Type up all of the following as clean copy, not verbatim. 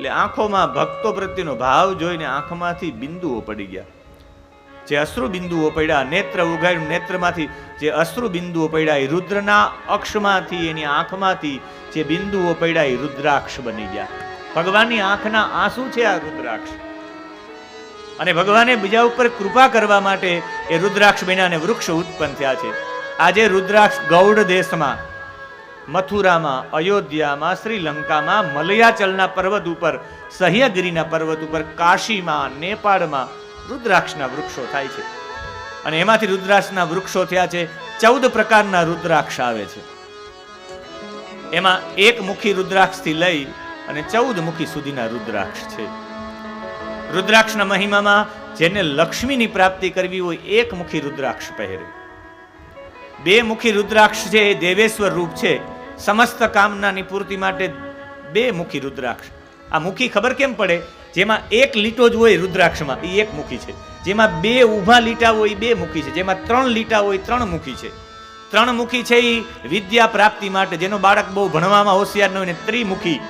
એટલે આંખોમાં ભક્તો પ્રત્યેનો ભાવ જોઈને આંખમાંથી બિંદુઓ પડી ગયા. જે અશ્રુ બિંદુઓ પડ્યા, નેત્ર ઉઘાડ્યું, નેત્રમાંથી જે અશ્રુ બિંદુઓ પડ્યા એ રુદ્રના અક્ષમાંથી, એની આંખમાંથી જે બિંદુઓ પડ્યા એ રુદ્રાક્ષ બની ગયા. ભગવાનની આંખના આંસુ છે આ રુદ્રાક્ષ. અને ભગવાને બીજા ઉપર કૃપા કરવા માટે એ રુદ્રાક્ષ બન્યા અને વૃક્ષ ઉત્પન્ન થયા છે. આજે રુદ્રાક્ષ ગૌડ દેશમાં, મથુરામાં, અયોધ્યામાં, શ્રીલંકામાં, મલયાચલના પર્વત ઉપર, સહ્યગીરીના પર્વત ઉપર, કાશીમાં, નેપાળમાં રુદ્રાક્ષના વૃક્ષો થાય છે. અને એમાંથી રુદ્રાક્ષના વૃક્ષો થયા છે. 14 પ્રકારના રુદ્રાક્ષ આવે છે. એમાં એક મુખી રુદ્રાક્ષથી લઈ અને 14 મુખી સુધીના રુદ્રાક્ષ છે. રુદ્રાક્ષના મહિમામાં જેને લક્ષ્મીની પ્રાપ્તિ કરવી હોય એક મુખી રુદ્રાક્ષ પહેરે. 2 મુખી રુદ્રાક્ષ છે એ દેવેશ્વર રૂપ છે. સમસ્ત કામનાની પૂર્તિ માટે 2 મુખી રુદ્રાક્ષ. આ મુખી ખબર કેમ પડે? જેમાં એક લીટો જ હોય રુદ્રાક્ષમાં એ એક મુખી છે. જેમાં 2 ઊભા લીટા હોય 2 મુખી છે. જેમાં 3 લીટા હોય 3 મુખી છે. 3 મુખી છે એ વિદ્યા પ્રાપ્તિ માટે, જેનો બાળક બહુ ભણવામાં હોશિયાર ન હોય ને ત્રિમુખી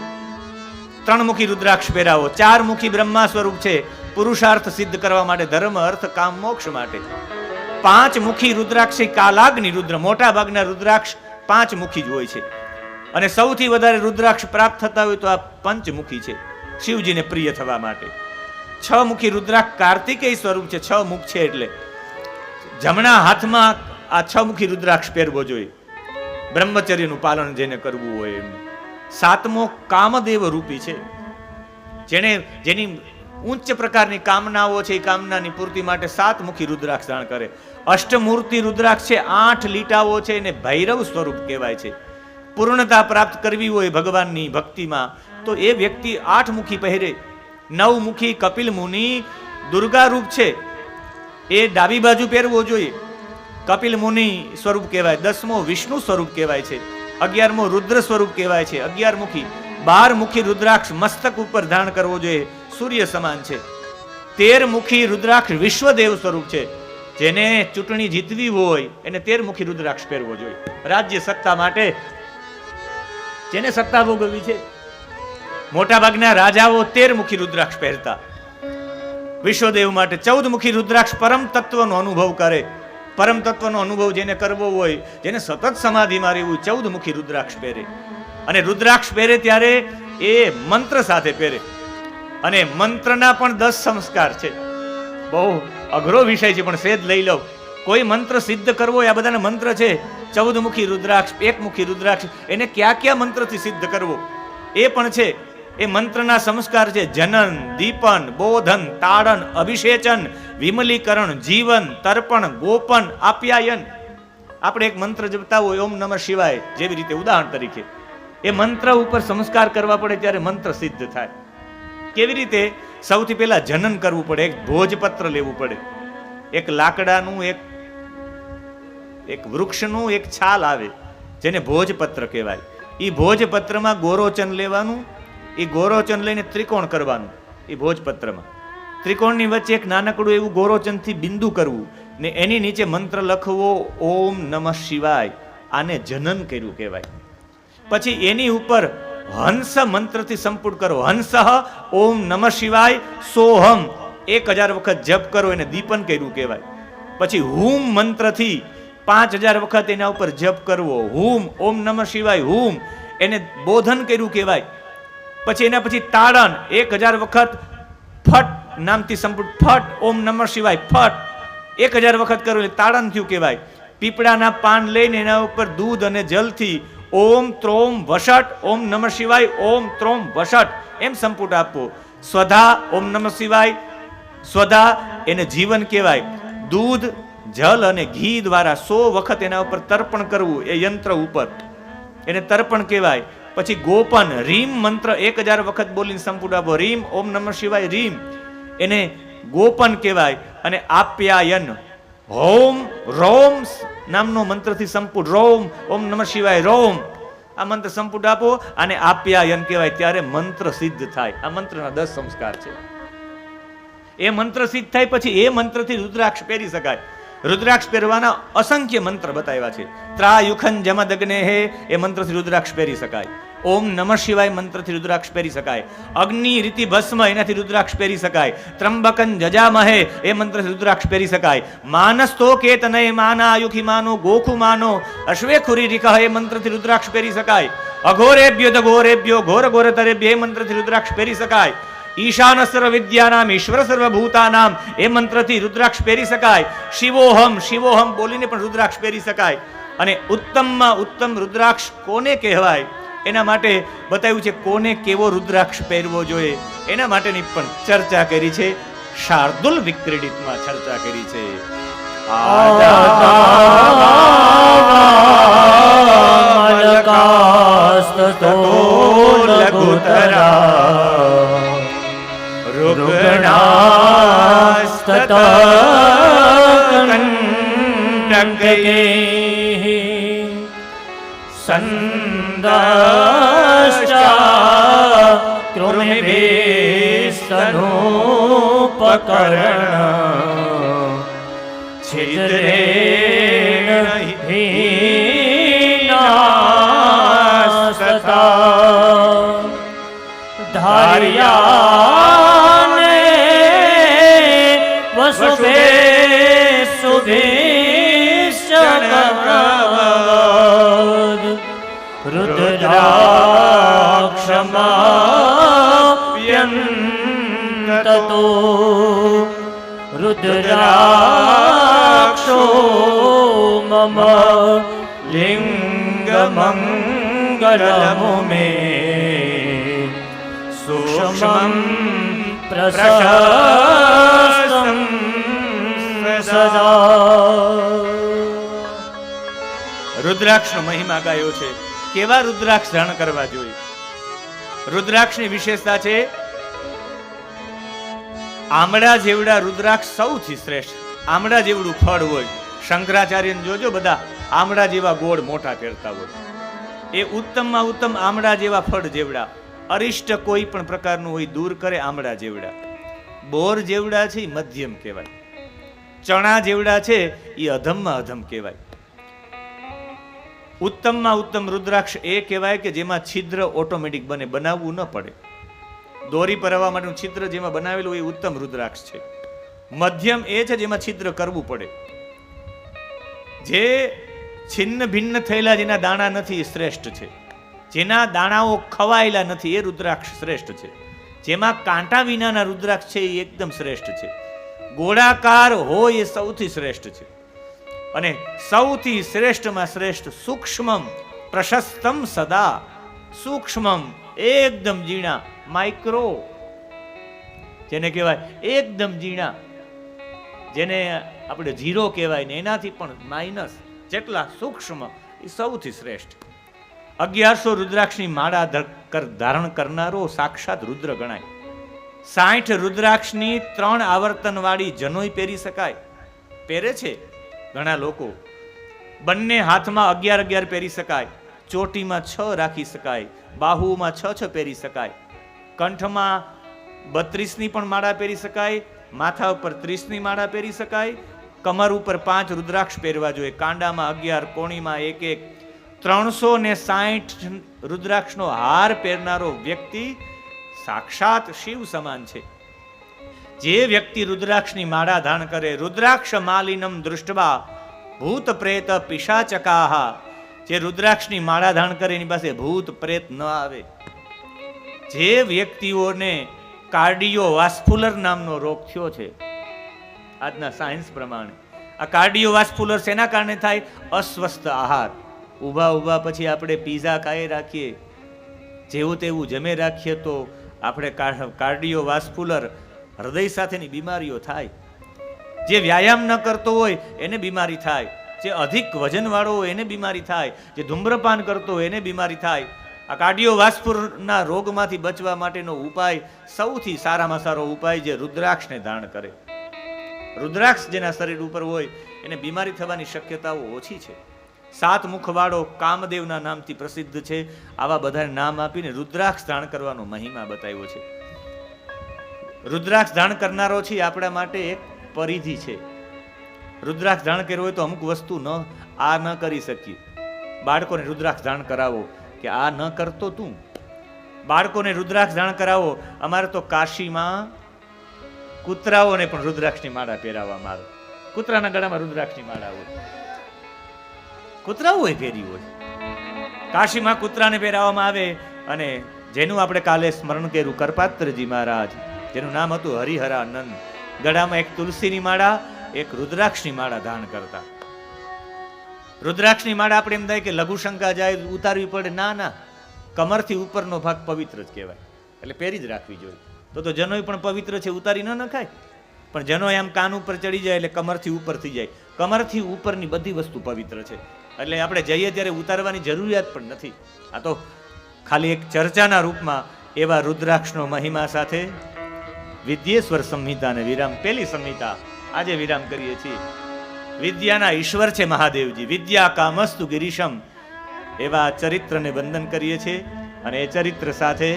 3 મુખી રુદ્રાક્ષ પહેરાવો. 4 મુખી બ્રહ્મા સ્વરૂપ છે, પુરુષાર્થ સિદ્ધ કરવા માટે, ધર્મ અર્થ કામ મોક્ષ માટે. 5 મુખી રુદ્રાક્ષ કાલાગ્નિ રુદ્ર. મોટા ભાગના રુદ્રાક્ષ 5 મુખી જ હોય છે. અને સૌથી વધારે રુદ્રાક્ષ પ્રાપ્ત થતા હોય તો આ 5 મુખી છે, શિવજીને પ્રિય થવા માટે. 6 મુખી રુદ્રાક્ષ કાર્તિકેય સ્વરૂપ છે. 6 મુખ છે એટલે જમણા હાથમાં આ 6 મુખી રુદ્રાક્ષ પહેરવો જોઈએ, બ્રહ્મચર્યનું પાલન જેને કરવું હોય એમને. 7મો કામદેવ રૂપી છે, જેની ઉચ્ચ પ્રકારની કામનાઓ છે એ કામનાની પૂર્તિ માટે 7 મુખી રુદ્રાક્ષ ધારણ કરે. અષ્ટમૂર્તિ રુદ્રાક્ષ છે, 8 લીટાઓ છે અને ભૈરવ સ્વરૂપ કહેવાય છે. પૂર્ણતા પ્રાપ્ત કરવી હોય ભગવાનની ભક્તિમાં તો એ વ્યક્તિ 8 મુખી પહેરે. 9 મુખી કપિલ મુનિ દુર્ગા રૂપ છે, એ ડાબી બાજુ પહેરવો જોઈએ, કપિલ મુનિ સ્વરૂપ કહેવાય. 10મો વિષ્ણુ સ્વરૂપ કહેવાય છે. 11મો રુદ્ર સ્વરૂપ કહેવાય છે. 11 મુખી. 12 મુખી રુદ્રાક્ષ મસ્તક ઉપર ધારણ કરવો જોઈએ, સૂર્ય સમાન છે. 13 મુખી રુદ્રાક્ષ વિશ્વદેવ સ્વરૂપ છે, જેને ચૂંટણી જીતવી હોય એને 13 મુખી રુદ્રાક્ષ પહેરવો જોઈએ. રાજ્ય સત્તા માટે જેને સત્તા ભોગવવી છે, મોટા ભાગના રાજાઓ 13 મુખી રુદ્રાક્ષ પહેરતા. વિશ્વદેવ માટે 14 મુખી રુદ્રાક્ષ પરમ તત્વનો અનુભવ કરે. પરમ તત્વનો અનુભવ જેને કરવો હોય, જેને સતત સમાધિમાં રહેવું, 14 મુખી રુદ્રાક્ષ પહેરે. અને રુદ્રાક્ષ પહેરે ત્યારે એ મંત્ર સાથે પહેરે. અને મંત્રના પણ 10 સંસ્કાર છે. બહુ અઘરો વિષય છે પણ સેજ લઈ લો. કોઈ મંત્ર સિદ્ધ કરવો હોય, આ બધાના મંત્ર છે. 14 મુખી રુદ્રાક્ષ, 1 મુખી રુદ્રાક્ષ, એને કયા મંત્રથી સિદ્ધ કરવો એ પણ છે. એ મંત્રના સંસ્કાર છે: જનન, દીપન, બોધન, તાડન, અભિષેચન, વિમલીકરણ, જીવન, તર્પણ, ગોપન, આપ્યાયન. આપણે એક મંત્ર જપતા હોય ઓમ નમઃ શિવાય, જેવી રીતે ઉદાહરણ તરીકે એ મંત્ર ઉપર સંસ્કાર કરવા પડે ત્યારે મંત્ર સિદ્ધ થાય. કેવી રીતે? સૌથી પહેલા જનન કરવું પડે, એક ભોજપત્ર લેવું પડે. એક લાકડાનું, એક વૃક્ષનું એક છાલ આવે જેને ભોજપત્ર કહેવાય. એ ભોજપત્રમાં ગોરોચન લેવાનું. એ ગોરોચન લઈને ત્રિકોણ કરવાનું. એ ભોજપત્રમાં ત્રિકોણની વચ્ચે એક નાનકડું એવું ગોરોચનથી બિંદુ કરવું ને એની નીચે મંત્ર લખવો ઓમ નમઃ શિવાય. આને જનન કર્યું કહેવાય. પછી એની ઉપર હંસ મંત્રથી સંપૂર્ણ કરો. હંસ ઓમ નમઃ શિવાય સોહમ 1000 વખત જપ કરો, એને દીપન કર્યું કહેવાય. પછી હુમ મંત્રથી 5000 વખત એના ઉપર જપ કરવો. હુમ ઓમ નમઃ શિવાય હુમ, એને બોધન કર્યું કહેવાય. પછી એના પછી તાડન 1000 વખત ફટ નામથી સંપૂર્ણ ફટ ઓમ નમઃ શિવાય ફટ 1000 વખત કરો એટલે તાડન થયું કહેવાય. પીપળાના પાન લઈને એના ઉપર દૂધ અને જલથી ઓમ ત્રોમ વષટ ઓમ નમઃ શિવાય ઓમ ત્રોમ વષટ એમ સંપૂર્ણ આપવો. સ્વધા ઓમ નમઃ શિવાય સ્વધા એને જીવન કહેવાય. દૂધ, જલ અને ઘી દ્વારા 100 વખત એના ઉપર તર્પણ કરવું, એ યંત્ર ઉપર એને તર્પણ કહેવાય. પછી ગોપન રીમ મંત્ર 1000 વખત બોલીને સંપૂર્ણ આપો. રીમ ઓમ નમઃ શિવાય રીમ, એને ગોપન કહેવાય. અને આપ્યાયન હોમ રોમ નામનો મંત્રથી સંપૂર્ણ રોમ ઓમ નમઃ શિવાય રોમ, આ મંત્ર સંપૂર્ણ આપો અને આપ્યાયન કહેવાય. ત્યારે મંત્ર સિદ્ધ થાય. આ મંત્રના 10 સંસ્કાર છે. એ મંત્ર સિદ્ધ થાય પછી એ મંત્રથી રુદ્રાક્ષ પહેરી શકાય. રુદ્રાક્ષ પહેરવાના અસંખ્ય મંત્ર બતાવ્યા છે. ત્રાયુખન જમદગ્ને હે, એ મંત્રથી રુદ્રાક્ષ પહેરી શકાય. ઓમ નમઃ શિવાય મંત્રથી રુદ્રાક્ષ પહેરી શકાય. અગ્નિ રીતિ ભસ્મ એનાથી રુદ્રાક્ષ પહેરી શકાય. ત્રંબકન જજામહે એ મંત્રથી રુદ્રાક્ષ પહેરી શકાય. માનસ્તો કેતનય માના આયુખી માનો ગોખુ માનો અશ્વેખુરી રીકહ એ મંત્રથી રુદ્રાક્ષ પહેરી શકાય. અઘોરેભ્યો દઘોરેભ્યો ઘોર ઘોરતરેભ્ય એ મંત્રથી રુદ્રાક્ષ પહેરી શકાય. ઈશાન સર્વ વિદ્યાનામ ઈશ્વર સર્વભૂતાનામ એ મંત્રથી રુદ્રાક્ષ પહેરી શકાય. શિવોહમ શિવોહમ બોલીને પણ રુદ્રાક્ષ પહેરી શકાય. અને ઉત્તમમાં ઉત્તમ રુદ્રાક્ષ કોને કહેવાય એના માટે બતાવ્યું છે. કોને કેવો રુદ્રાક્ષ પહેરવો જોઈએ એના માટેની પણ ચર્ચા કરી છે. શાર્દુલ વિક્રીડિતમાં ચર્ચા કરી છે. સંદાષ્ટાકૃમિભીસ્તનોપકરણ છિદ્રેણ હીનાસ્તતા ધાર્યાને વસુભે સુભીશ્ચકવદ રુદ્રાક્ષમાપ્યંતતો રુદ્રાક્ષો મમ લિંગમંગલમુમે સૂક્ષ્મં પ્રશસ્તં સદા. રુદ્રાક્ષનો મહિમા ગાયો છે. કેવા રુદ્રાક્ષ ધારણ કરવા જોઈએ? રુદ્રાક્ષની વિશેષતા છે આમળા જેવડા રુદ્રાક્ષ સૌથી શ્રેષ્ઠ. આમળા જેવડું ફળ હોય. શંકરાચાર્યને જોજો બધા આમળા જેવા ગોળ મોટા પહેરતા હોય. એ ઉત્તમમાં ઉત્તમ આમળા જેવા ફળ જેવડા. અરિષ્ટ કોઈ પણ પ્રકારનું હોય દૂર કરે આમળા જેવડા. બોર જેવડા છે એ મધ્યમ કહેવાય. ચણા જેવડા છે એ અધમમાં અધમ કહેવાય. ઉત્તમમાં ઉત્તમ રુદ્રાક્ષ એ કહેવાય કે જેમાં છિદ્ર ઓટોમેટિક બને, બનાવવું ન પડે. દોરી પરવા માટેનું છિદ્ર જેમાં બનાવેલું એ ઉત્તમ રુદ્રાક્ષ છે. મધ્યમ એ છે જેમાં છિદ્ર કરવું પડે. જે છિન્ન ભિન્ન થયેલા જેના દાણા નથી એ શ્રેષ્ઠ છે. જેના દાણાઓ ખવાયેલા નથી એ રુદ્રાક્ષ શ્રેષ્ઠ છે. જેમાં કાંટા વિનાના રુદ્રાક્ષ છે એ એકદમ શ્રેષ્ઠ છે. ગોળાકાર હોય એ સૌથી શ્રેષ્ઠ છે. અને સૌથી શ્રેષ્ઠમાં શ્રેષ્ઠ સૂક્ષ્મમ પ્રશસ્તમ સદા. સૂક્ષ્મમ એકદમ ઝીણા, માઇક્રો જેને કહેવાય એકદમ ઝીણા, જેને આપણે ઝીરો કહેવાય ને એનાથી પણ માઇનસ જેટલા સૂક્ષ્મ એ સૌથી શ્રેષ્ઠ. 1100 રુદ્રાક્ષની માળા ધારણ કરનારો સાક્ષાત રુદ્ર ગણાય. 60 રુદ્રાક્ષની 3 આવર્તન વાળી જનોઈ પહેરી શકાય. પહેરે છે ઘણા લોકો. બંને હાથમાં 11 પહેરી શકાય. ચોટીમાં 6 રાખી શકાય. બાહુમાં 6 પહેરી શકાય. કંઠમાં 32ની પણ માળા પહેરી શકાય. માથા ઉપર 30ની માળા પહેરી શકાય. કમર ઉપર 5 રુદ્રાક્ષ પહેરવા જોઈએ. કાંડામાં 11, કોણીમાં 1, 360 રુદ્રાક્ષનો હાર પહેરનારો વ્યક્તિ સાક્ષાત શિવ સમાન છે. જે વ્યક્તિ રુદ્રાક્ષની માળા ધારણ કરે, રુદ્રાક્ષ માલિનમ દૃષ્ટવા ભૂત પ્રેત પિશાચકાહ, જે રુદ્રાક્ષની માળા ધારણ કરે એની પાસે ભૂત પ્રેત ન આવે. જે વ્યક્તિઓને કાર્ડિયોવાસ્ક્યુલર નામનો રોગ થયો છે આજના સાયન્સ પ્રમાણે, આ કાર્ડિયોવાસ્ક્યુલર શેના કારણે થાય? અસ્વસ્થ આહાર. ઊભા પછી આપણે પીઝા ખાઈ રાખીએ, જેવું તેવું જમે રાખીએ તો આપણે કાર્ડિયોવાસ્ક્યુલર હૃદય સાથેની બીમારીઓ થાય. જે વ્યાયામ ન કરતો હોય એને બીમારી થાય. જે અધિક વજનવાળો હોય એને બીમારી થાય. જે ધૂમ્રપાન કરતો હોય એને બીમારી થાય. આ કાર્ડિયોવાસ્ક્યુલરના રોગમાંથી બચવા માટેનો ઉપાય, સૌથી સારામાં સારો ઉપાય જે રુદ્રાક્ષને ધારણ કરે. રુદ્રાક્ષ જેના શરીર ઉપર હોય એને બીમારી થવાની શક્યતાઓ ઓછી છે. 7 મુખવાળો કામદેવના નામથી પ્રસિદ્ધ છે. આવા બધા નામ આપીને રુદ્રાક્ષ ધારણ કરવાનો મહિમા બતાવ્યો છે. રુદ્રાક્ષ ધારણ કરનારો છે આપણા માટે એક પરિધિ છે. રુદ્રાક્ષ ધારણ કર્યો હોય તો અમુક વસ્તુ ન કરી શકીએ. બાળકોને રુદ્રાક્ષ ધારણ કરાવો કે આ ન કરતો તું. બાળકોને રુદ્રાક્ષ ધારણ કરાવો. અમારે તો કાશીમાં કૂતરાઓને પણ રુદ્રાક્ષની માળા પહેરાવવામાં આવે. કૂતરાના ગળામાં રુદ્રાક્ષની માળા હોય, કૂતરાઓએ પહેરી હોય. કાશીમાં કૂતરાને પહેરાવવામાં આવે. અને જેનું આપણે કાલે સ્મરણ કર્યું, કરપાત્રજી મહારાજ, જેનું નામ હતું હરિહરાનંદ, ગળામાં એક તુલસીની માળા, એક રુદ્રાક્ષની માળા ધારણ કરતા. રુદ્રાક્ષની માળા આપણે એમ થાય કે લઘુશંકા જાય ઉતારવી પડે. ના ના, કમરથી ઉપરનો ભાગ પવિત્ર જ કહેવાય, એટલે પહેરી જ રાખવી જોઈએ. તો જનોય પણ પવિત્ર છે, ઉતારી ન નખાય. પણ જનોય આમ કાન ઉપર ચડી જાય એટલે કમરથી ઉપર થઈ જાય. કમરથી ઉપરની બધી વસ્તુ પવિત્ર છે, એટલે આપણે જઈએ ત્યારે ઉતારવાની જરૂરિયાત પણ નથી. આ તો ખાલી એક ચર્ચાના રૂપમાં એવા રુદ્રાક્ષનો મહિમા સાથે વિદ્યેશ્વર સંહિતાને વિરામ, પહેલી સંહિતા આજે વિરામ કરીએ છીએ. વિદ્યાના ઈશ્વર છે મહાદેવજી. વિદ્યા કામસ્તુ ગિરીશમ, એવા ચરિત્રને વંદન કરીએ છીએ. અને એ ચરિત્ર સાથે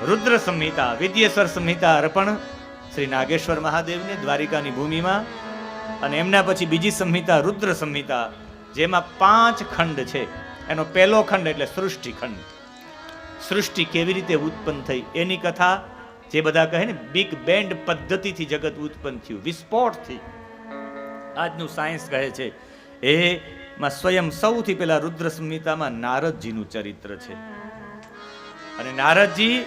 રુદ્ર સંહિતા, વિદ્યેશ્વર સંહિતા અર્પણ શ્રી નાગેશ્વર મહાદેવને દ્વારિકાની ભૂમિમાં. અને એમના પછી બીજી સંહિતા રુદ્ર સંહિતા, જેમાં 5 ખંડ છે. એનો પહેલો ખંડ એટલે સૃષ્ટિ ખંડ. સૃષ્ટિ કેવી રીતે ઉત્પન્ન થઈ એની કથા, જે બધા કહે ને બિગ બેન્ડ પદ્ધતિથી જગત ઉત્પન્ન થયું, વિસ્ફોટથી. આજનું સાયન્સ કહે છે એમાં સ્વયં સૌથી પહેલા રુદ્ર સંહિતામાં નારદજીનું ચરિત્ર છે. અને નારદજી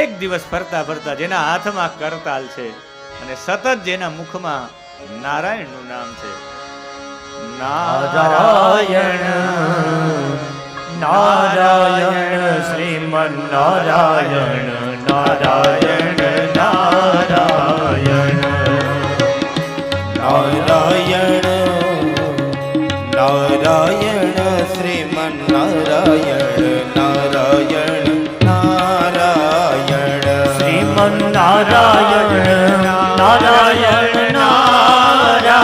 એક દિવસ ફરતા ફરતા, જેના હાથમાં કરતાલ છે અને સતત જેના મુખમાં નારાયણનું નામ છે, નારાયણ નારાયણ શ્રીમન નારાયણ નારાયણ નારાયણ નારાયણ નારાયણ શ્રીમન નારાયણ નારાયણ નારાયણ શ્રીમન નારાયણ નારાયણ નારાયણ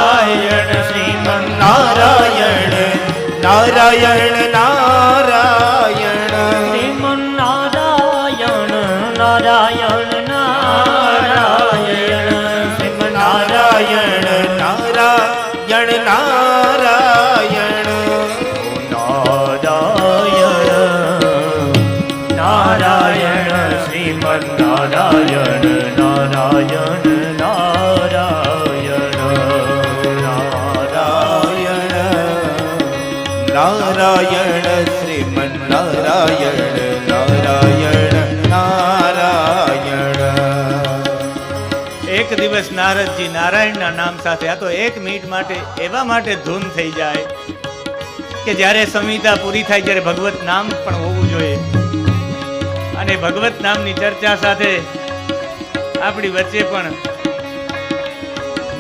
શ્રીમન નારાયણ નારાયણ નારાયણ શ્રીમન નારાયણ નારાયણ નારાયણ શ્રીમન નારાયણ નારાયણ નારાયણ નારાયણ શ્રીમન નારાયણ નારાયણ નારાયણ નારાયણ શ્રીમન નારાયણ નારાયણ નારાયણ. એક દિવસ નારદજી નારાયણના નામ સાથે, આ તો 1 મિનિટ માટે એવા માટે ધૂન થઈ જાય કે જ્યારે સંહિતા પૂરી થાય ત્યારે ભગવત નામ પણ હોવું જોઈએ. અને ભગવત નામની ચર્ચા સાથે આપણી વચ્ચે પણ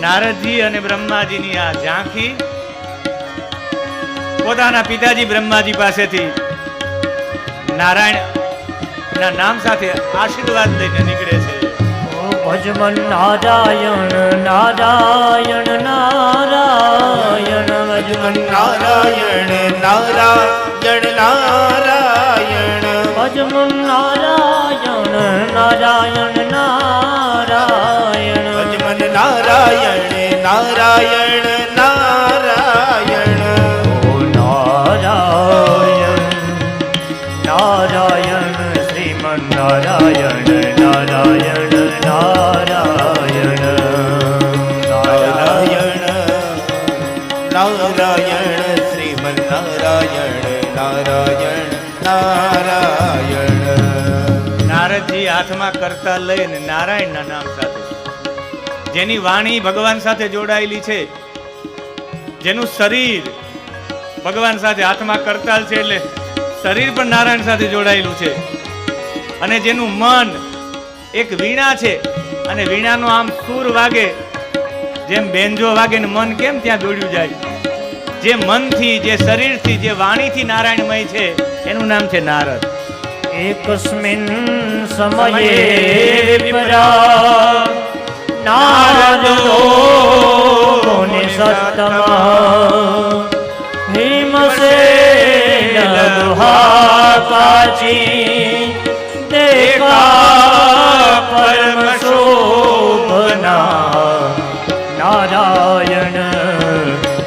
નારદજી અને બ્રહ્માજીની આ ઝાંખી પોતાના પિતાજી બ્રહ્માજી પાસેથી નારાયણના નામ સાથે આશીર્વાદ લઈને નીકળે છે. ભજમન નારાયણ નારાયણ નારાયણ ભજમન નારાયણ નારાયણ નારાયણ ભજમન નારાયણ નારાયણ નારાયણ ભજમન નારાયણ નારાયણ નારાયણ ઓ નારાયણ નારાયણ શ્રીમન નારાયણ નારાયણ નારાયણ નારાયણ નારાયણ શ્રીમન નારાયણ નારાયણ નારાયણ. નારદજી હાથમાં કરતા લઈને નારાયણના નામ સાથે, જેની વાણી ભગવાન સાથે જોડાયેલી છે, જેનું શરીર ભગવાન સાથે, હાથમાં કરતાલ છે એટલે શરીર પણ નારાયણ સાથે જોડાયેલું છે. અને જેનું મન એક વીણા છે, અને વીણાનો આમ સૂર વાગે, જેમ બેન્જો વાગે ને મન કેમ ત્યાં દોડ્યું જાય, જે મનથી, જે શરીરથી, જે વાણીથી નારાયણમય છે, એનું નામ છે નારદ. એકસ્મિન સમયે વિપરા નારદો નિસત્તમા ભીમસેન દુહાકાચી દેખા પરમ શોભના નારાયણ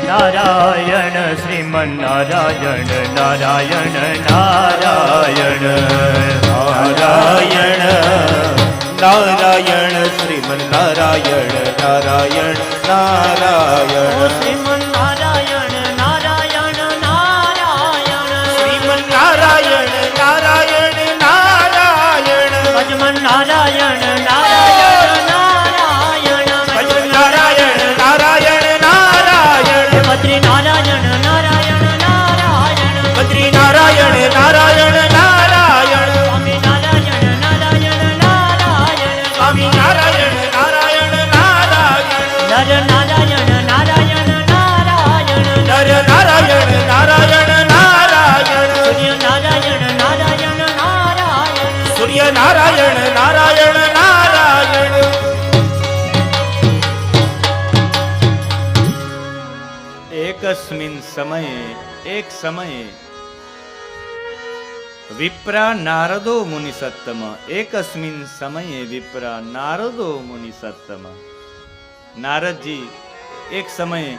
નારાયણ શ્રીમન નારાયણ નારાયણ નારાયણ નારાયણ નારાયણ શ્રીમન નારાયણ નારાયણ નારાયણ શ્રીમન નારાયણ નારાયણ નારાયણ શ્રીમન નારાયણ નારાયણ નારાયણ ભજમન નારાયણ નારાયણ નારાયણ ભજન નારાયણ નારાયણ નારાયણ બદ્રી નારાયણ નારાયણ નારાયણ બદ્રી નારાયણ નારાયણ નારાયણ સ્વામી નારાયણ નારાયણ નારાયણ સ્વામી નારાયણ નારાયણ નારાયણ નર નારાયણ નારાયણ નારાયણ નર નારાયણ નારાયણ નારાયણ સૂર્ય નારાયણ નારાયણ નારાયણ સૂર્ય નારાયણ નારાયણ નારાયણ એકસ્મિન સમયે એક સમયે વિપ્રા નારદો મુનિ સત્તમ એકસ્મિન સમયે વિપ્રા નારદો મુનિ સત્તમ નારદજી એક સમયે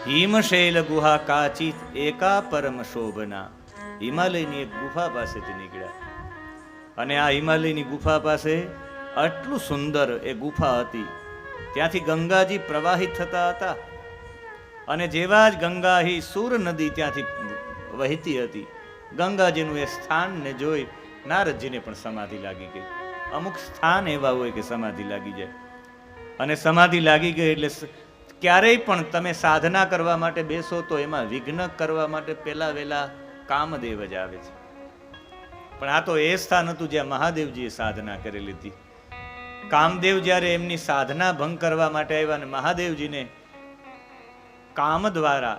હિમશૈલ ગુહા કાચિત એકા પરમ શોભના હિમાલયની એક ગુફા પાસેથી નીકળ્યા અને આ હિમાલયની ગુફા પાસે આટલું સુંદર એ ગુફા હતી. ત્યાંથી ગંગાજી પ્રવાહિત થતા હતા અને જેવા જ ગંગાહી સુર નદી ત્યાંથી વહેતી હતી, ગંગાજીનું એ સ્થાનને જોઈ નારદજીને પણ સમાધિ લાગી ગઈ. અમુક સ્થાન એવા હોય કે સમાધિ લાગી જાય, અને સમાધિ લાગી ગઈ એટલે ક્યારેય પણ તમે સાધના કરવા માટે બેસો તો એમાં વિઘ્ન કરવા માટે પહેલા વહેલા કામદેવ જ આવે છે. પણ આ તો એ સ્થાન હતું જ્યાં મહાદેવજીએ સાધના કરેલી હતી. કામદેવ જ્યારે એમની સાધના ભંગ કરવા માટે આવ્યા અને મહાદેવજીને કામ દ્વારા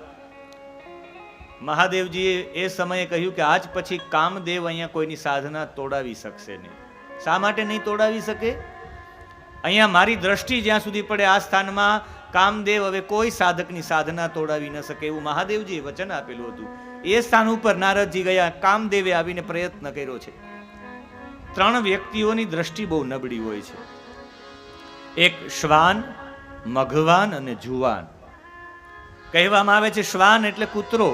મહાદેવજીએ એ સમયે કહ્યું કે આજ પછી કામદેવ અહીંયા કોઈની સાધના તોડાવી શકશે નહીં. શા માટે નહીં તોડાવી શકે? અહીંયા મારી દ્રષ્ટિ જ્યાં સુધી પડે આ સ્થાનમાં કામદેવ હવે કોઈ સાધકની સાધના તોડાવી ન શકે એવું મહાદેવજીએ વચન આપેલું હતું. એ સ્થાન ઉપર નારદજી ગયા. કામદેવે આવીને પ્રયત્ન કર્યો છે. 3 વ્યક્તિઓની દ્રષ્ટિ બહુ નબળી હોય છે. એક શ્વાન, મઘવાન અને જુવાન. કહેવામાં આવે છે શ્વાન એટલે કૂતરો.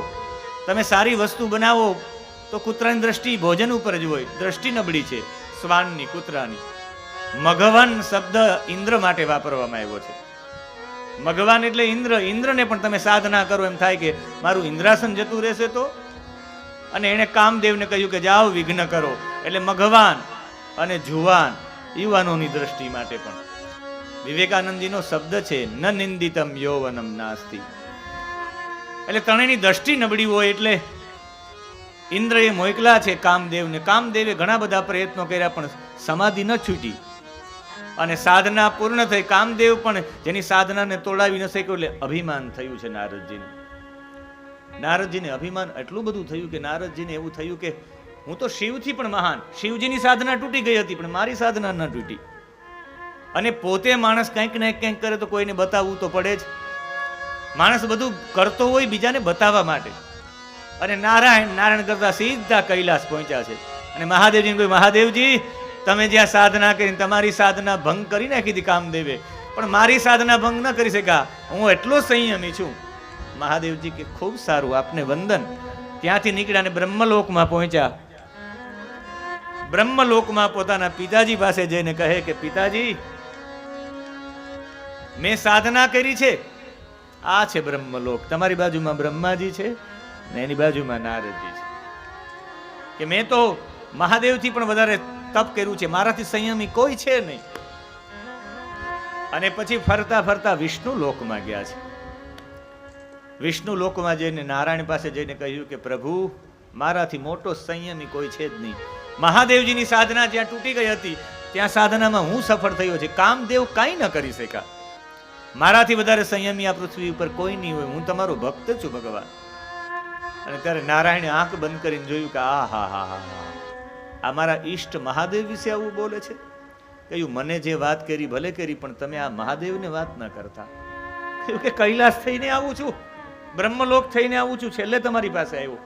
તમે સારી વસ્તુ બનાવો તો કૂતરાની દ્રષ્ટિ ભોજન ઉપર જ હોય, દ્રષ્ટિ નબળી છે શ્વાનની, કૂતરાની. મઘવાન શબ્દ ઇન્દ્ર માટે વાપરવામાં આવ્યો છે. મઘવાન એટલે ઇન્દ્ર. ઇન્દ્રને પણ તમે સાધના કરો એમ થાય કે મારું ઇન્દ્રાસન જતું રહેશે તો, અને એણે કામદેવને કહ્યું કે જાઓ વિઘ્ન કરો. એટલે મઘવાન અને જુવાન યુવાનોની દ્રષ્ટિ માટે પણ. વિવેકાનંદજીનો શબ્દ છે ન નિંદિતમ યૌવનમ નાસ્તિ. એટલે ત્રણેયની દ્રષ્ટિ નબળી હોય એટલે ઇન્દ્રએ મોકલા છે કામદેવને. કામદેવે ઘણા બધા પ્રયત્નો કર્યા પણ સમાધિ ન છૂટી અને સાધના પૂર્ણ થઈ. કામદેવ પણ જેની સાધનાને તોડાવી ન શક્યો એટલે અભિમાન થયું છે નારદજીને. નારદજીને અભિમાન એટલું બધું થયું કે નારદજીને એવું થયું કે હું તો શિવથી પણ મહાન. શિવજીની સાધના તૂટી ગઈ હતી પણ મારી સાધના ન તૂટી. અને પોતે માણસ કંઈક ને કંઈક કરે તો કોઈને બતાવવું તો પડે જ. માણસ બધું કરતો હોય બીજાને બતાવવા માટે. અને નારાયણ કરતા સીધા કૈલાસ પહોંચ્યા છે. અને મહાદેવજીને કહ્યું, મહાદેવજી તમે જ્યાં સાધના કરીને તમારી સાધના ભંગ કરી નાખી હતી કામદેવે, પણ મારી સાધના ભંગ ન કરી શક્યા. હું એટલો સંયમી છું. મહાદેવજી કે ખૂબ સારું, આપને વંદન. ત્યાંથી નીકળ્યા અને બ્રહ્મલોકમાં પહોંચ્યા. બ્રહ્મલોકમાં પોતાના પિતાજી પાસે જઈને કહે કે પિતાજી, મેં સાધના કરી છે. આ છે બ્રહ્મલોક. તમારી બાજુમાં બ્રહ્માજી છે ને એની બાજુમાં નારદજી છે. કે મેં તો મહાદેવથી પણ વધારે તપ કર્યું છે, મારાથી સંયમી કોઈ છે નહીં. અને પછી ફરતા ફરતા વિષ્ણુ લોકમાં ગયા છે. વિષ્ણુ લોકમાં જઈને નારાયણ પાસે જઈને કહ્યું કે પ્રભુ, મારાથી મોટો સંયમી કોઈ છે જ નહીં. મહાદેવજીની સાધના જ્યાં તૂટી ગઈ હતી ત્યાં સાધનામાં હું સફળ થયો છે. કામદેવ કાંઈ ન કરી શક્યા. મારાથી વધારે સંયમી આ પૃથ્વી ઉપર કોઈ નહીં હોય. હું તમારો ભક્ત છું ભગવાન. અને ત્યારે નારાયણે આંખ બંધ કરીને જોયું કે આ હા હા હા હા, આ મારા ઈષ્ટ મહાદેવ વિશે આવું બોલે છે. કહ્યું મને જે વાત કરી ભલે કરી, પણ તમે આ મહાદેવને વાત ન કરતા. કહ્યું કે કૈલાસ થઈને આવું છું, બ્રહ્મલોક થઈને આવું છું, છેલ્લે તમારી પાસે આવ્યો.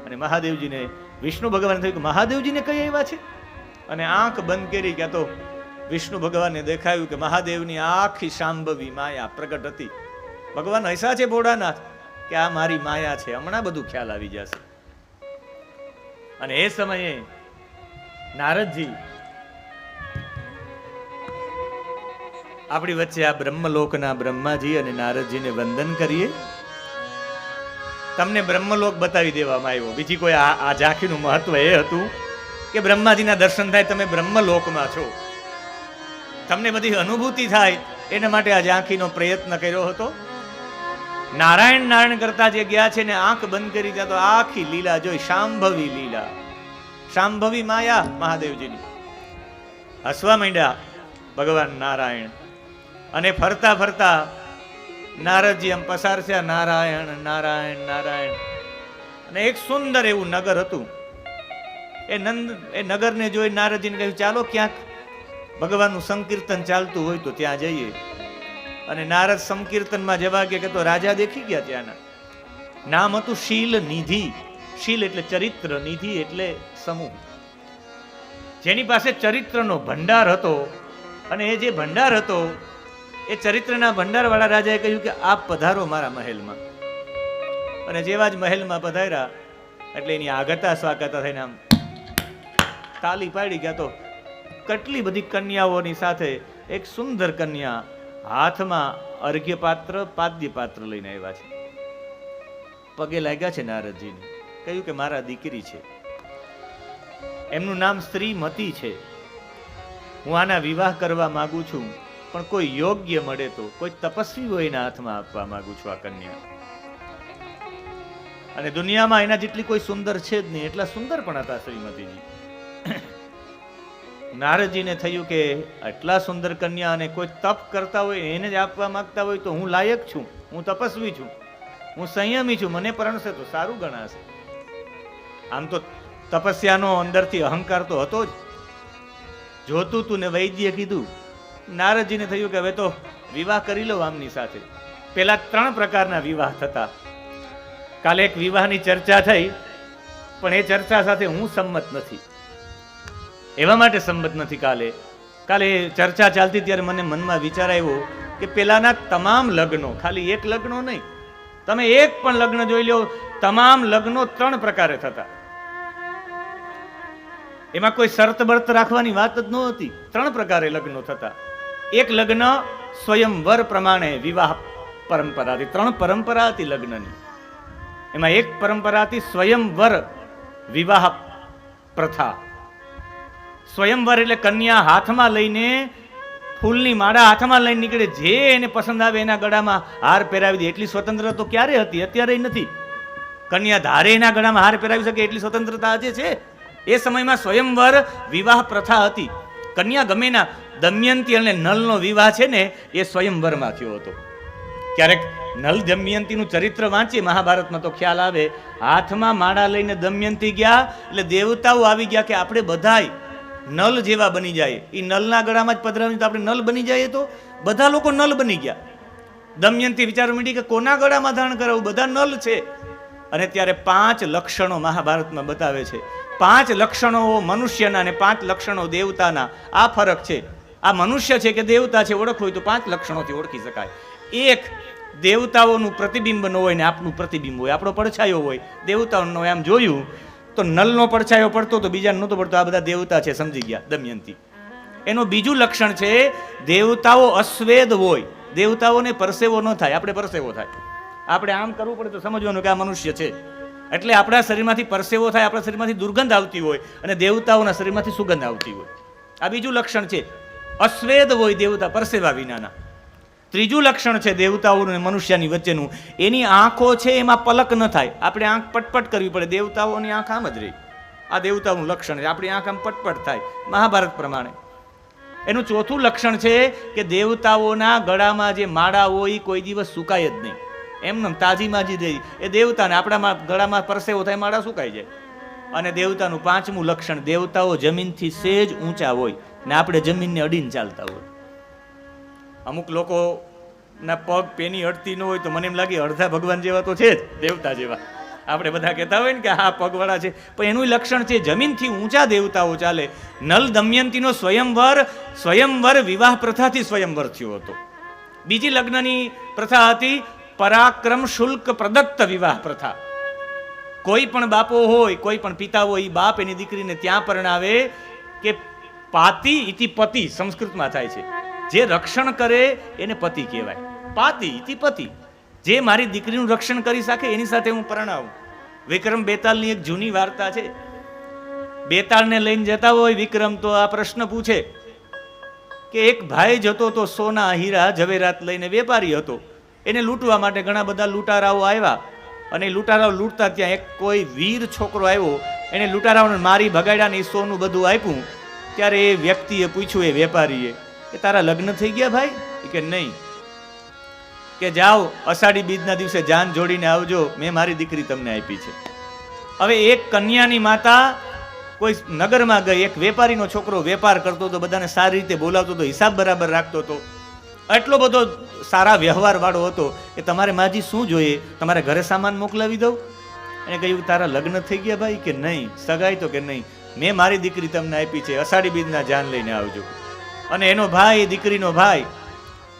અને મહાદેવજીને વિષ્ણુ ભગવાન થયું કે મહાદેવજીને કઈ આવ્યા છે. અને આંખ બંધ કરી ક્યાં તો વિષ્ણુ ભગવાનને દેખાયું કે મહાદેવની આખી શાંભવી માયા પ્રગટ હતી. ભગવાન હૈસા છે ભોળાનાથ કે આ મારી માયા છે, હમણાં બધું ખ્યાલ આવી જશે. અને એ સમયે નારદજી આપણી વચ્ચે આ બ્રહ્મલોકના બ્રહ્માજી અને નારદજીને વંદન કરીએ. તમને બ્રહ્મલોક બતાવી દેવામાં આવ્યો. બીજી કોઈ આ ઝાંખીનું મહત્વ એ હતું કે બ્રહ્માજીના દર્શન થાય, તમે બ્રહ્મલોકમાં છો, તમને બધી અનુભૂતિ થાય, એના માટે આ ઝાંખીનો પ્રયત્ન કર્યો હતો. નારાયણ નારાયણ કરતા જે ગયા છે ને આંખ બંધ કરી ત્યાં તો આખી લીલા જોઈ, શાંભવી લીલા, શાંભવી માયા મહાદેવજીની. હસવા માંડ્યા ભગવાન નારાયણ અને ફરતા ફરતા નારદજી એમ પસાર થયા, નારાયણ નારાયણ નારાયણ. અને એક સુંદર એવું નગર હતું. એ નગરને જોઈ નારદજીને કહ્યું ચાલો ક્યાંક ભગવાનનું સંકીર્તન ચાલતું હોય તો ત્યાં જઈએ. અને નારદ સંકીર્તનમાં જવા ગયા કે તો રાજા દેખી ગયા ત્યાંના. નામ હતું શીલ નિધિ. શીલ એટલે ચરિત્ર, નિધિ એટલે સમૂહ. જેની પાસે ચરિત્રનો ભંડાર હતો. અને એ જે ભંડાર હતો એ ચરિત્રના ભંડાર વાળા રાજાએ કહ્યું કે આપ પધારો મારા મહેલમાં. અને જેવા જ મહેલમાં પધાર્યા એટલે એની આગતા સ્વાગતા થઈને આમ તાલી પાડી ગયા. તો કેટલી બધી કન્યાઓની સાથે એક સુંદર કન્યા હાથમાં અર્ઘ્ય પાત્ર, પાદ્ય પાત્ર લઈને આવ્યા છે. પગે લાગ્યા છે નારદજીને, કહ્યું કે મારા દીકરી છે, એમનું નામ શ્રીમતી છે, હું આના વિવાહ કરવા માંગુ છું, પણ કોઈ યોગ્ય મળે તો, કોઈ તપસ્વી હોય એના હાથમાં આપવા માંગુ છું આ કન્યા. અને દુનિયામાં એના જેટલી કોઈ સુંદર છે જ નહીં, એટલા સુંદર પણ હતા શ્રીમતીજી. નારદજીને થયું કે આટલા સુંદર કન્યા અને કોઈ તપ કરતા હોય એને જ આપવા માંગતા હોય તો હું લાયક છું, હું તપસ્વી છું, હું સંયમી છું, મને પરણશે તો સારું ગણાશે. આમ તો તપસ્યાનો અંદરથી અહંકાર તો હતો જ. જોતું તું ને વૈદ્ય કીધું. નારદજીને થયું કે હવે તો વિવાહ કરી લો આમની સાથે. પેલા 3 પ્રકારના વિવાહ થતા. કાલે એક વિવાહની ચર્ચા થઈ, પણ એ ચર્ચા સાથે હું સંમત નથી. એવા માટે સંમત નથી. કાલે ચર્ચા ચાલતી ત્યારે મને મનમાં વિચાર આવ્યો કે પેલાના તમામ લગ્નો, ખાલી એક લગ્નો નહીં, તમે એક પણ લગ્ન જોઈ લો, તમામ લગ્નો 3 પ્રકારે થતા. એમાં કોઈ શરત બરત રાખવાની વાત જ નહોતી. 3 પ્રકારે લગ્નો થતા. એક લગ્ન સ્વયંવર પ્રમાણે વિવાહ પરંપરા હતી. 3 પરંપરા હતી લગ્નની. એમાં એક પરંપરા હતી સ્વયંવર વિવાહ પ્રથા. સ્વયંવર એટલે કન્યા હાથમાં લઈને, ફૂલની માળા હાથમાં લઈને નીકળે, જે એને પસંદ આવે એના ગળામાં હાર પહેરાવી દે. એટલી સ્વતંત્રતા તો ક્યારે હતી? અત્યારે નથી. કન્યા ધારે એના ગળામાં હાર પહેરાવી શકે એટલી સ્વતંત્રતા આજે છે. એ સમયમાં સ્વયંવર વિવાહ પ્રથા હતી. કન્યા ગમેના, દમયંતી અને નલનો વિવાહ છે ને એ સ્વયંવરમાં થયો હતો. ક્યારેક નલ દમયંતીનું ચરિત્ર વાંચીએ મહાભારતમાં તો ખ્યાલ આવે. હાથમાં માળા લઈને દમયંતી ગયા એટલે દેવતાઓ આવી ગયા કે આપણે બધાય નલ જેવા બની જાય. એ નલના ગળામાં જ પધરાવી તો આપણે નલ બની જાય. તો બધા લોકો નલ બની ગયા. દમયંતી વિચારવા માંડી કે કોના ગળામાં ધારણ કરાવું, બધા નલ છે. અને ત્યારે 5 લક્ષણો મહાભારતમાં બતાવે છે. 5 લક્ષણો મનુષ્યના અને 5 લક્ષણો દેવતાના. આ ફરક છે. આ મનુષ્ય છે કે દેવતા છે ઓળખવું હોય તો 5 લક્ષણોથી ઓળખી શકાય. એક, દેવતાઓનું પ્રતિબિંબ ન હોય ને આપણું પ્રતિબિંબ હોય, આપણો પડછાયો હોય. દેવતાઓનો આમ જોયું તો નલનો પડછાયો પડતો તો બીજાને નહોતો પડતો. આ બધા દેવતા છે, સમજી ગયા દમયંતી. એનું બીજું લક્ષણ છે દેવતાઓ અશ્વેદ હોય. દેવતાઓને પરસેવો ન થાય, આપણે પરસેવો થાય. આપણે આમ કરવું પડે તો સમજવાનું કે આ મનુષ્ય છે. એટલે આપણા શરીરમાંથી પરસેવો થાય, આપણા શરીરમાંથી દુર્ગંધ આવતી હોય અને દેવતાઓના શરીરમાંથી સુગંધ આવતી હોય. આ બીજું લક્ષણ છે. અશ્વેદ હોય દેવતા, પરસેવા વિનાના. ત્રીજું લક્ષણ છે દેવતાઓનું અને મનુષ્યની વચ્ચેનું, એની આંખો છે એમાં પલક ન થાય. આપણે આંખ પટપટ કરવી પડે, દેવતાઓની આંખ આમ જ રહી. આ દેવતાઓનું લક્ષણ છે. આપણી આંખ આમ પટપટ થાય મહાભારત પ્રમાણે. એનું ચોથું લક્ષણ છે કે દેવતાઓના ગળામાં જે માળા હોય એ કોઈ દિવસ સુકાય જ નહીં, એમને તાજી માજી દે. એ દેવતાને આપણામાં ગળામાં પરસેવો થાય, માળા સુકાઈ જાય. અને દેવતાનું 5મું લક્ષણ, દેવતાઓ જમીનથી સેજ ઊંચા હોય ને આપણે જમીનને અડીને ચાલતા હોય. અમુક લોકોના પગ પેની અડતી ન હોય તો મને એમ લાગે અડધા ભગવાન જેવા તો છે જ, દેવતા જેવા. આપણે બધા કહેતા હોય ને કે હા પગવાળા છે, પણ એનું લક્ષણ છે જમીનથી ઊંચા દેવતાઓ ચાલે. નલ દમયંતીનો સ્વયંવર વિવાહ પ્રથાથી સ્વયંવર થયો હતો. બીજી લગ્નની પ્રથા હતી પરાક્રમ શુલ્ક પ્રદત્ત વિવાહ પ્રથા. કોઈ પણ બાપો હોય, કોઈ પણ પિતા હોય, બાપ એની દીકરીને ત્યાં પરણાવે કે પાતિ ઇતિ પતિ સંસ્કૃતમાં થાય છે. જે રક્ષણ કરે એને પતિ કહેવાય. પાતિ ઇતિ પતિ, જે મારી દીકરીનું રક્ષણ કરી શકે એની સાથે હું પરણાવું. વિક્રમ બેતાલની એક જૂની વાર્તા છે. બેતાળને લઈને જતા હોય વિક્રમ તો આ પ્રશ્ન પૂછે કે એક ભાઈ જતો તો સોના હીરા ઝવેરાત લઈને, વેપારી હતો. એને લૂંટવા માટે ઘણા બધા લૂંટારાઓ આવ્યા અને લૂંટારાઓ લૂંટતા ત્યાં એક કોઈ વીર છોકરો આવ્યો. એને લૂંટારાઓને મારી ભગાડ્યા ને એ સોનું બધું આપ્યું. ત્યારે એ વ્યક્તિએ પૂછ્યું, એ વેપારીએ, કે તારા લગ્ન થઈ ગયા ભાઈ? કે નહીં. કે જાઓ અષાઢી બીજના દિવસે જાન જોડીને આવજો, મેં મારી દીકરી તમને આપી છે. હવે એક કન્યાની માતા કોઈ નગરમાં ગઈ, એક વેપારીનો છોકરો વેપાર કરતો હતો, બધાને સારી રીતે બોલાવતો હતો, હિસાબ બરાબર રાખતો હતો, એટલો બધો સારા વ્યવહાર વાળો હતો કે તમારે માજી શું જોઈએ, તમારે ઘરે સામાન મોકલાવી દઉં? એને કહ્યું તારા લગ્ન થઈ ગયા ભાઈ? કે નહીં. સગાઈ? તો કે નહીં, મેં મારી દીકરી તમને આપી છે, અષાઢી બીજના જાન લઈને આવજો. અને એનો ભાઈ, દીકરીનો ભાઈ,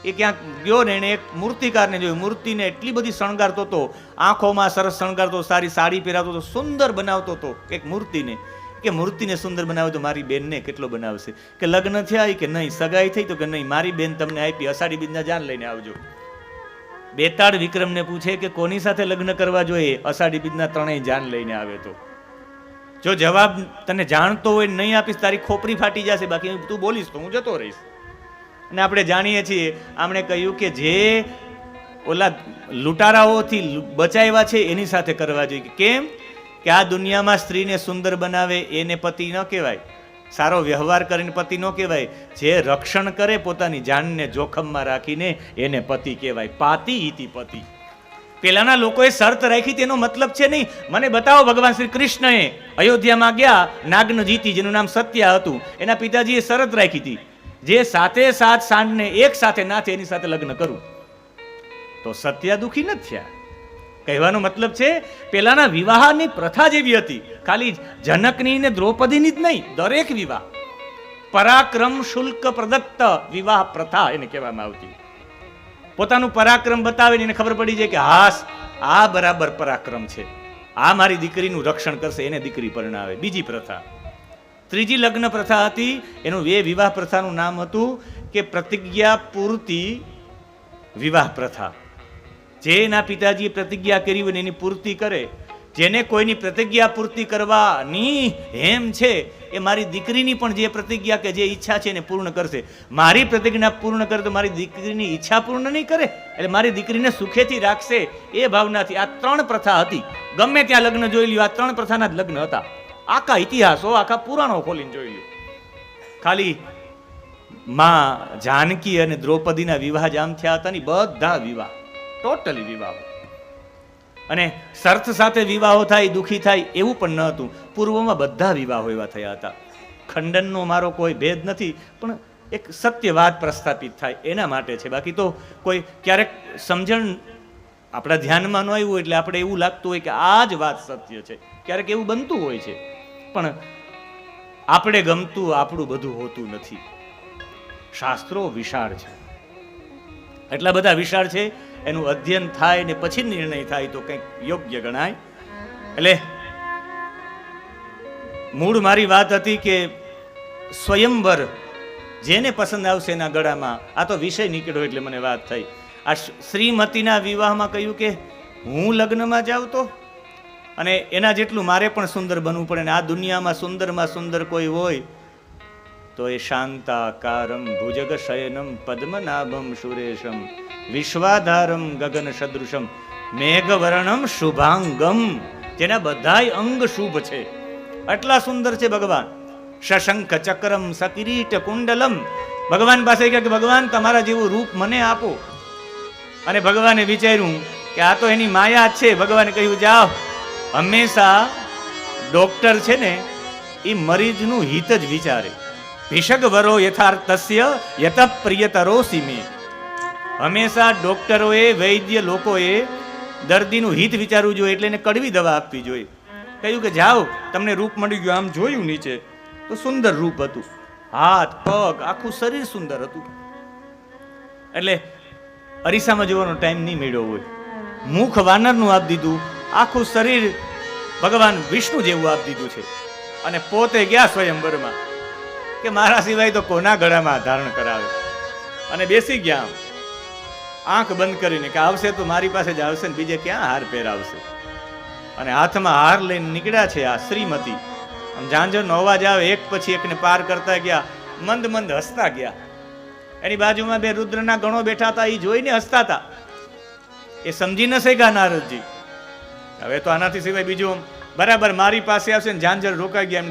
એ ક્યાંક ગયો ને એને એક મૂર્તિકારને જોયું. મૂર્તિને એટલી બધી શણગારતો હતો, આંખોમાં સરસ શણગારતો, સારી સાડી પહેરાવતો હતો, સુંદર બનાવતો હતો એક મૂર્તિને. કે મૂર્તિને સુંદર બનાવે તો મારી બેનને કેટલો બનાવશે? કે લગ્ન થયા? કે નહીં. સગાઈ થઈ? તો કે નહીં, મારી બેન તમને આપી, અષાઢી બીજના જાન લઈને આવજો. બેતાળ વિક્રમને પૂછે કે કોની સાથે લગ્ન કરવા જોઈએ? અષાઢી બીજના ત્રણેય જાન લઈને આવે તો. જો જવાબ તને જાણતો હોય નહીં આપીશ તારી ખોપરી ફાટી જશે, બાકી તું બોલીશ તો હું જતો રહીશ. અને આપણે જાણીએ છીએ, આમણે કહ્યું કે જે ઓલા લૂંટારાઓથી બચાવ્યા છે એની સાથે કરવા જોઈએ. કેમ? કે આ દુનિયામાં સ્ત્રીને સુંદર બનાવે એને પતિ ન કહેવાય, સારો વ્યવહાર કરીને પતિ ન કહેવાય. જે રક્ષણ કરે પોતાની જાનને જોખમમાં રાખીને એને પતિ કહેવાય. પાતિ ઇતિ પતિ. પેલાના લોકોએ શરત રાખી, તેનો મતલબ છે નહીં. મને બતાવો ભગવાન શ્રી કૃષ્ણએ અયોધ્યામાં ગયા, નાગન જીતી જેનું નામ સત્યા હતું, એના પિતાજીએ શરત રાખી હતી, જે 7 સાંજને એક સાથે નાથે એની સાથે લગ્ન કરું. તો સત્યા દુખી નથી થયા. કહેવાનો મતલબ છે પેલાના વિવાહની પ્રથા જેવી હતી, ખાલી જનકની ને દ્રૌપદીની જ નહીં, દરેક વિવાહ પરાક્રમ શુલ્ક પ્રદત્ત વિવાહ પ્રથા એને કહેવામાં આવતી. પોતાનું પરાક્રમ બતાવીને એને ખબર પડી જાય કે હાસ આ બરાબર પરાક્રમ છે, આ મારી દીકરીનું રક્ષણ કરશે, એને દીકરી પરણાવે. બીજી પ્રથા. ત્રીજી લગ્ન પ્રથા હતી, એનું એ વિવાહ પ્રથાનું નામ હતું કે પ્રતિજ્ઞા પૂર્તિ વિવાહ પ્રથા. જેના પિતાજીએ પ્રતિજ્ઞા કરી હોય એની પૂર્તિ કરે. જેને કોઈની પ્રતિજ્ઞા પૂર્તિ કરવાની હેમ છે એ મારી દીકરીની પણ જે પ્રતિજ્ઞા કે જે ઈચ્છા છે એને પૂર્ણ કરશે. મારી પ્રતિજ્ઞા પૂર્ણ કરે તો મારી દીકરીની ઈચ્છા પૂર્ણ નહીં કરે, એટલે મારી દીકરીને સુખેથી રાખશે એ ભાવનાથી. આ 3 પ્રથા હતી. ગમે ત્યાં લગ્ન જોઈ લ્યો, આ 3 પ્રથાના જ લગ્ન હતા. આખા ઇતિહાસો, આખા પુરાણો ખોલીને જોઈ લ્યો. ખાલી માં જાનકી અને દ્રૌપદીના વિવાહ જ આમ થયા હતા ને, બધા વિવાહ ટોટલી વિવાહ. અને શર્ત સાથે વિવાહો થાય, દુખી થાય એવું પણ ન હતું. પૂર્વમાં બધા વિવાહો એવા થયા હતા. ખંડનનો મારો કોઈ ભેદ નથી, પણ એક સત્ય વાત પ્રસ્થાપિત થાય એના માટે છે. બાકી તો કોઈ ક્યારેક સમજણ આપણા ધ્યાનમાં ન આવ્યું એટલે આપણે એવું લાગતું હોય કે આ જ વાત સત્ય છે. ક્યારેક એવું બનતું હોય છે, પણ આપણે ગમતું આપણું બધું હોતું નથી. શાસ્ત્રો વિશાળ છે, એટલા બધા વિશાળ છે, એનું અધ્યયન થાય ને પછી નિર્ણય થાય તો કંઈક યોગ્ય ગણાય. એટલે મૂળ મારી વાત હતી કે સ્વયંવર જેને પસંદ આવશે એના ગળામાં. આ તો વિષય નીકળ્યો એટલે મને વાત થઈ. આ શ્રીમતીના વિવાહમાં કહ્યું કે હું લગ્નમાં જાઉં તો, અને એના જેટલું મારે પણ સુંદર બનવું પડે. ને આ દુનિયામાં સુંદરમાં સુંદર કોઈ હોય તો એ શાંતાકારમ ભુજગ શયનમ પદ્મનાભમ સુરેશમ વિશ્વાધારમ ગગન સદૃશમ મેઘવર્ણમ શુભાંગમ, જેના બધાય અંગ શુભ છે, આટલા સુંદર છે ભગવાન. શશંખ ચક્રમ સકિરીટ કુંડલમ. ભગવાન પાસે કહે કે ભગવાન તમારા જેવું રૂપ મને આપો. અને ભગવાને વિચાર્યું કે આ તો એની માયા છે. ભગવાને કહ્યું જાઓ, હંમેશા ડોક્ટર છે ને એ મરીજનું હિત જ વિચારે. ભિષગ વરો યથાર્થસ્ય યત પ્રિયતરોસી મે. હંમેશા ડોક્ટરોએ, વૈદ્ય લોકોએ દર્દીનું હિત વિચારવું જોઈએ, એટલે એને કડવી દવા આપવી જોઈએ. કહ્યું કે જાઓ, તમને રૂપ મળી ગયું. આમ જોયું નીચે તો સુંદર રૂપ હતું, હાથ પગ આખું શરીર સુંદર હતું. એટલે અરીસામાં જોવાનો ટાઈમ નહીં મળ્યો હોય. મુખ વાનરનું આપી દીધું, આખું શરીર ભગવાન વિષ્ણુ જેવું આપી દીધું છે. અને પોતે ગયા સ્વયંવરમાં. કે મારા સિવાય તો કોના ગળામાં ધારણ કરાવે. અને બેસી ગયા આમ, આંખ બંધ કરીને કે આવશે તો મારી પાસે જ આવશે ને બીજે ક્યાં હાર પહેરાવશે. અને હાથમાં હાર લઈને નીકળ્યા છે આ શ્રીમતી. આમ ઝાંઝરનો અવાજ આવે, એક પછી એકને પાર કરતા ગયા, મંદ મંદ હસતા ગયા. એની બાજુમાં બે રુદ્રના ગણો બેઠા હતા, એ જોઈને હસતા હતા. એ સમજી ન શક્યા નારદજી, હવે તો આનાથી સિવાય બીજું બરાબર મારી પાસે આવશે ને ઝાંઝર રોકાઈ ગયા એમ